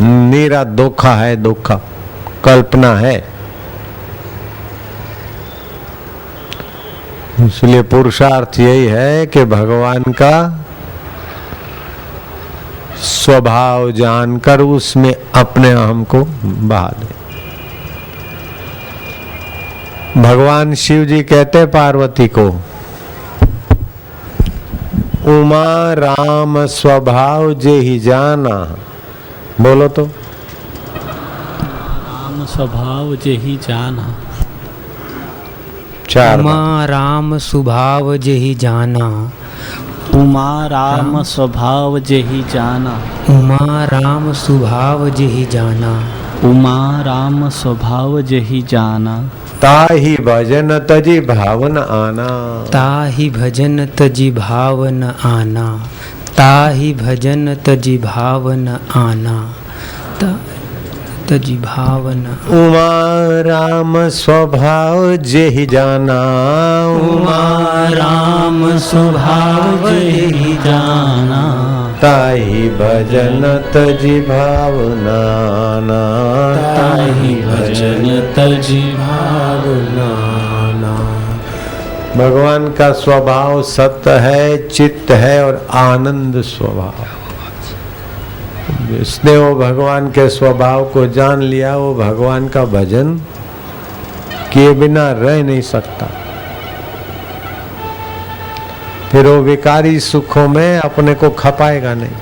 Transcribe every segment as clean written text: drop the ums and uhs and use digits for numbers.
नीरा धोखा है, धोखा, कल्पना है। इसलिए पुरुषार्थ यही है कि भगवान का स्वभाव जानकर उसमें अपने अहम को बहा दे। भगवान शिव जी कहते पार्वती को, उमा राम स्वभाव जे ही जाना। बोलो तो। राम स्वभाव जे ही जाना। चार। उमा राम स्वभाव जे ही जाना। उमा राम स्वभाव जे ही जाना। उमा राम स्वभाव जे ही जाना। उमा राम स्वभाव जे ही जाना। ताहि भजन तजी भावन आना। ताहि भजन तजी भावन आना। ताहि भजन तजी भावन आना। तजी भावन। उमा राम स्वभाव जे ही जाना। उमा राम स्वभाव जे ही जाना। ताहि भजन तजी भावना आना। ताहि भजन तजी भावना। भगवान का स्वभाव सत्य है, चित्त है और आनंद स्वभाव। जिसने वो भगवान के स्वभाव को जान लिया वो भगवान का भजन किए बिना रह नहीं सकता। फिर वो विकारी सुखों में अपने को खपाएगा नहीं।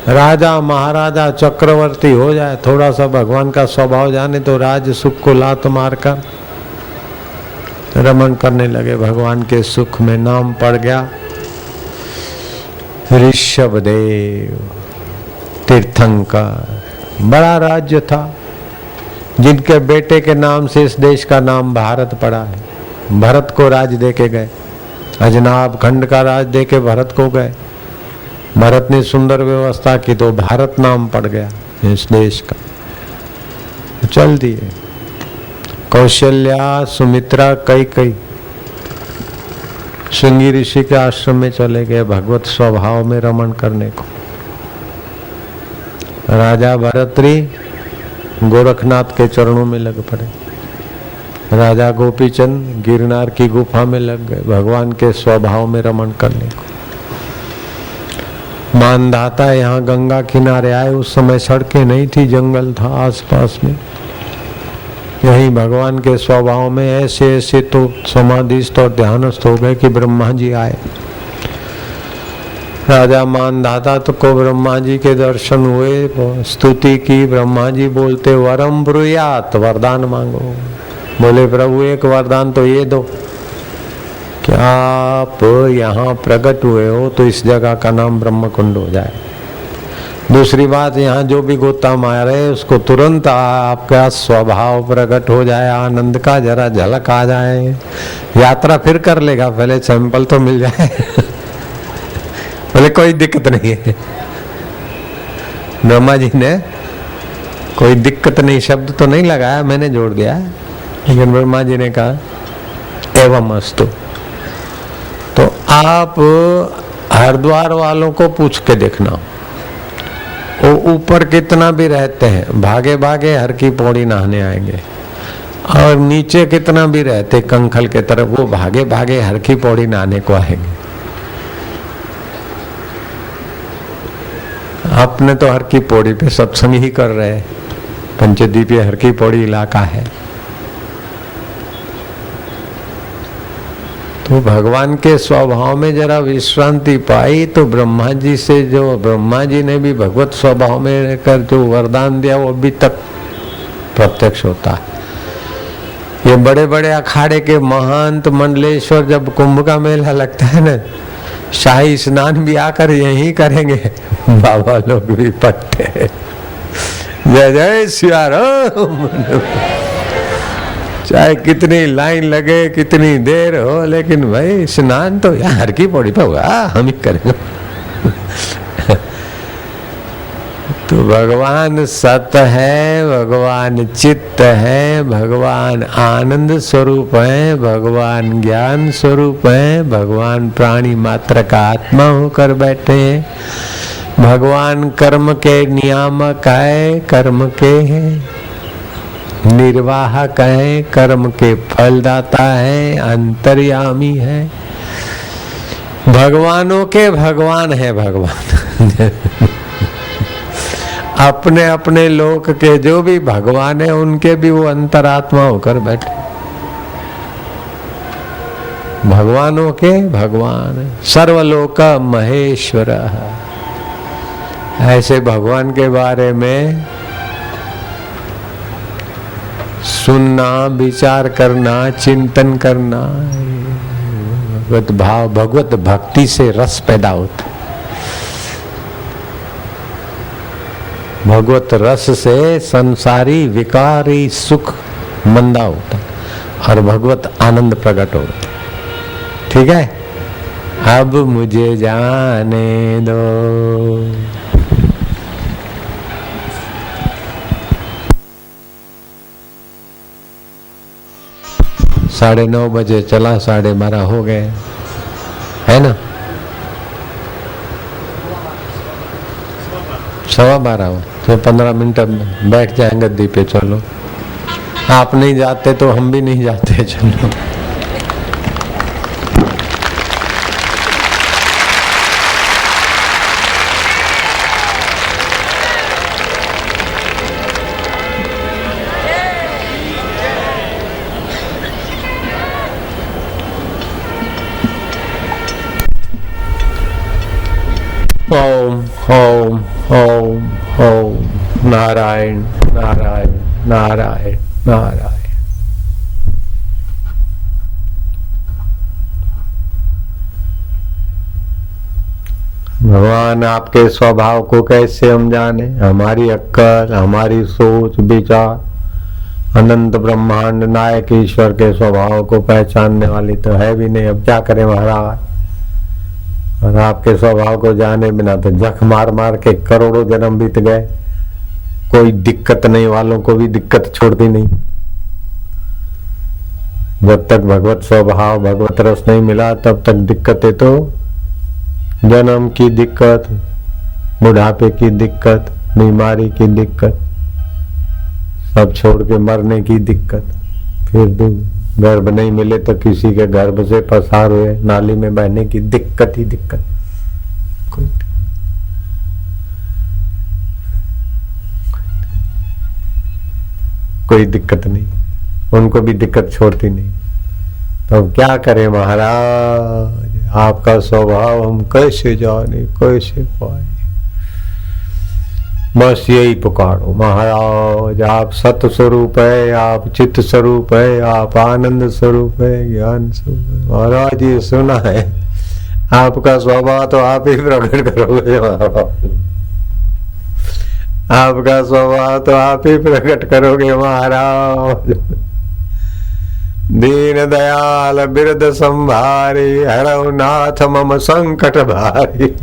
राजा महाराजा चक्रवर्ती हो जाए, थोड़ा सा भगवान का स्वभाव जाने तो राज सुख को लात मारकर रमण करने लगे। भगवान के सुख में नाम पड़ गया ऋषभदेव तीर्थंकर। बड़ा राज्य था, जिनके बेटे के नाम से इस देश का नाम भारत पड़ा है। भरत को राज देके गए, अजनाब खंड का राज देके भरत को गए। भरत ने सुंदर व्यवस्था की तो भारत नाम पड़ गया इस देश का। चल दिए कौशल्या, सुमित्रा, कई श्रृंगी ऋषि के आश्रम में चले गए भगवत स्वभाव में रमण करने को। राजा भरतरी गोरखनाथ के चरणों में लग पड़े। राजा गोपीचंद गिरनार की गुफा में लग गए भगवान के स्वभाव में रमण करने को। मानधाता यहाँ गंगा किनारे आए, उस समय सड़कें नहीं थी, जंगल था आसपास में। यही भगवान के स्वभाव में ऐसे ऐसे तो समाधिस्थ और ध्यानस्थ हो गए कि ब्रह्मा जी आए। राजा मानधाता तो को ब्रह्मा जी के दर्शन हुए, स्तुति की। ब्रह्मा जी बोलते वरम ब्रूयात, वरदान मांगो। बोले प्रभु एक वरदान तो ये दो, क्या आप यहाँ प्रकट हुए हो तो इस जगह का नाम ब्रह्म कुंड हो जाए। दूसरी बात, यहाँ जो भी गोता मारे उसको तुरंत आपका स्वभाव प्रकट हो जाए, आनंद का जरा झलक आ जाए। यात्रा फिर कर लेगा, पहले सैंपल तो मिल जाए। बोले कोई दिक्कत नहीं है। ब्रह्मा जी ने कोई दिक्कत नहीं शब्द तो नहीं लगाया, मैंने जोड़ दिया, लेकिन ब्रह्मा जी ने कहा एवं अस्तु। तो आप हरिद्वार वालों को पूछ के देखना, वो ऊपर कितना भी रहते हैं भागे भागे हर की पौड़ी नहाने आएंगे, और नीचे कितना भी रहते कंखल के तरफ वो भागे भागे हर की पौड़ी नहाने को आएंगे। अपने तो हर की पौड़ी पे सत्संग ही कर रहे हैं, पंचदीपीय हर की पौड़ी इलाका है। तो भगवान के स्वभाव में जरा विश्रांति पाई तो ब्रह्मा जी से, जो ब्रह्मा जी ने भी भगवत स्वभाव में रहकर जो वरदान दिया वो अभी तक प्रत्यक्ष होता है। ये बड़े बड़े अखाड़े के महंत मंडलेश्वर जब कुंभ का मेला लगता है ना, शाही स्नान भी आकर यही करेंगे, बाबा लोग भी पट्टे जय जय सिया राम। चाहे कितनी लाइन लगे कितनी देर हो, लेकिन भाई स्नान तो यार की पौड़ी पे होगा, हम ही करेंगे। तो भगवान सत है, भगवान चित्त है, भगवान आनंद स्वरूप है, भगवान ज्ञान स्वरूप है, भगवान प्राणी मात्र का आत्मा होकर बैठे हैं। भगवान कर्म के नियामक है, कर्म के निर्वाहक है, कर्म के फलदाता है, अंतर्यामी है, भगवानों के भगवान है भगवान। अपने अपने लोक के जो भी भगवान है उनके भी वो अंतरात्मा होकर बैठे। भगवानों के भगवान, सर्वलोक महेश्वर। ऐसे भगवान के बारे में सुनना, विचार करना, चिंतन करना, भगवत भाव, भगवत भक्ति से रस पैदा होता है। भगवत रस से संसारी विकारी सुख मंदा होता है और भगवत आनंद प्रकट होता है। ठीक है, अब मुझे जाने दो। 9:30 बजे चला, 12:30 हो गए, है ना? 12:15 हो तो 15 मिनट बैठ जाएंगे गद्दी पे। चलो, आप नहीं जाते तो हम भी नहीं जाते। चलो, ओम ओम ओम ओम नारायण नारायण नारायण नारायण। भगवान आपके स्वभाव को कैसे हम जाने? हमारी अक्कल, हमारी सोच विचार अनंत ब्रह्मांड नायक ईश्वर के स्वभाव को पहचानने वाली तो है भी नहीं। अब क्या करें महाराज? और आपके स्वभाव को जाने बिना तो जख मार मार के करोड़ों जन्म बीत गए, कोई दिक्कत नहीं, वालों को भी दिक्कत छोड़ती नहीं। जब तक भगवत स्वभाव, भगवत रस नहीं मिला तब तक दिक्कतें तो जन्म की दिक्कत, बुढ़ापे की दिक्कत, बीमारी की दिक्कत, सब छोड़ के मरने की दिक्कत, फिर गर्भ नहीं मिले तो किसी के गर्भ से पसार हुए नाली में बहने की दिक्कत ही दिक्कत। कोई दिक्कत नहीं, उनको भी दिक्कत छोड़ती नहीं। तो क्या करें महाराज? आपका स्वभाव हम कैसे जाने, कैसे पाए? बस यही पुकारो महाराज, आप सत स्वरूप है, आप चित्त स्वरूप है, आप आनंद स्वरूप है, ज्ञान स्वरूप है। महाराज ये सुना है, आपका स्वभाव तो आप ही प्रकट करोगे महाराज, आपका स्वभाव तो आप ही प्रकट करोगे महाराज। दीन दयाल बिरद संभारी, हरौ नाथ मम संकट भारी।